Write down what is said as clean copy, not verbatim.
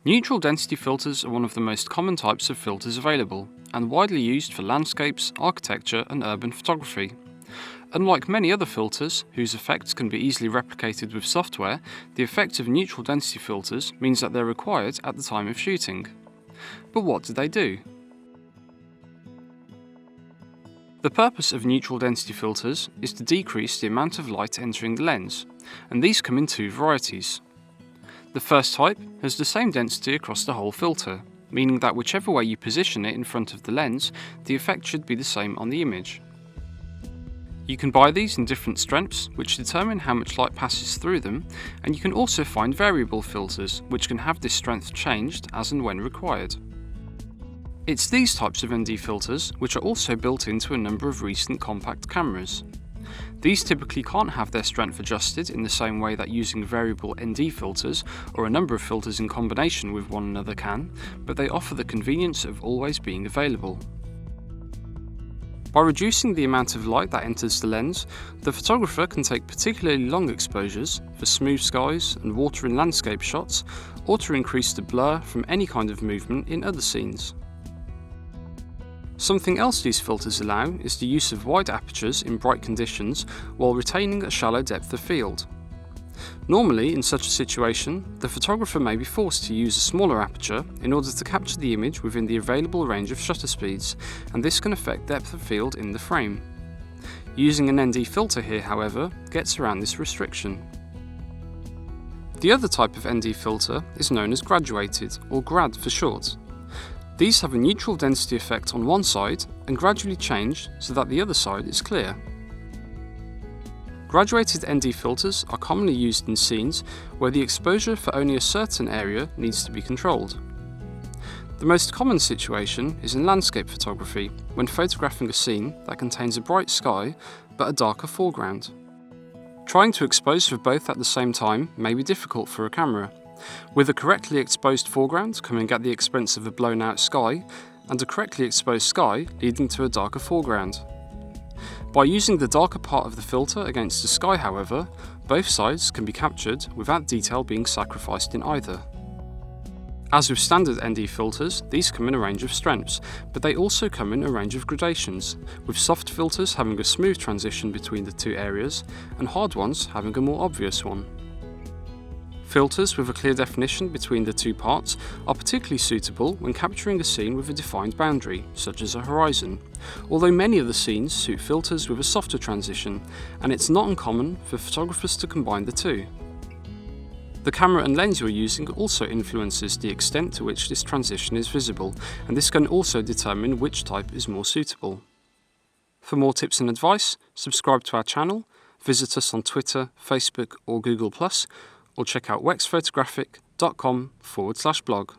Neutral density filters are one of the most common types of filters available, and widely used for landscapes, architecture and urban photography. Unlike many other filters, whose effects can be easily replicated with software, the effect of neutral density filters means that they're required at the time of shooting. But what do they do? The purpose of neutral density filters is to decrease the amount of light entering the lens, and these come in two varieties. The first type has the same density across the whole filter, meaning that whichever way you position it in front of the lens, the effect should be the same on the image. You can buy these in different strengths, which determine how much light passes through them, and you can also find variable filters, which can have this strength changed as and when required. It's these types of ND filters which are also built into a number of recent compact cameras. These typically can't have their strength adjusted in the same way that using variable ND filters or a number of filters in combination with one another can, but they offer the convenience of always being available. By reducing the amount of light that enters the lens, the photographer can take particularly long exposures for smooth skies and water in landscape shots, or to increase the blur from any kind of movement in other scenes. Something else these filters allow is the use of wide apertures in bright conditions while retaining a shallow depth of field. Normally, in such a situation, the photographer may be forced to use a smaller aperture in order to capture the image within the available range of shutter speeds, and this can affect depth of field in the frame. Using an ND filter here, however, gets around this restriction. The other type of ND filter is known as graduated, or grad for short. These have a neutral density effect on one side and gradually change so that the other side is clear. Graduated ND filters are commonly used in scenes where the exposure for only a certain area needs to be controlled. The most common situation is in landscape photography, when photographing a scene that contains a bright sky but a darker foreground. Trying to expose for both at the same time may be difficult for a camera, with a correctly exposed foreground coming at the expense of a blown out sky, and a correctly exposed sky leading to a darker foreground. By using the darker part of the filter against the sky, however, both sides can be captured without detail being sacrificed in either. As with standard ND filters, these come in a range of strengths, but they also come in a range of gradations, with soft filters having a smooth transition between the two areas, and hard ones having a more obvious one. Filters with a clear definition between the two parts are particularly suitable when capturing a scene with a defined boundary, such as a horizon, although many of the scenes suit filters with a softer transition, and it's not uncommon for photographers to combine the two. The camera and lens you're using also influences the extent to which this transition is visible, and this can also determine which type is more suitable. For more tips and advice, subscribe to our channel, visit us on Twitter, Facebook or Google+, or check out wexphotographic.com/blog.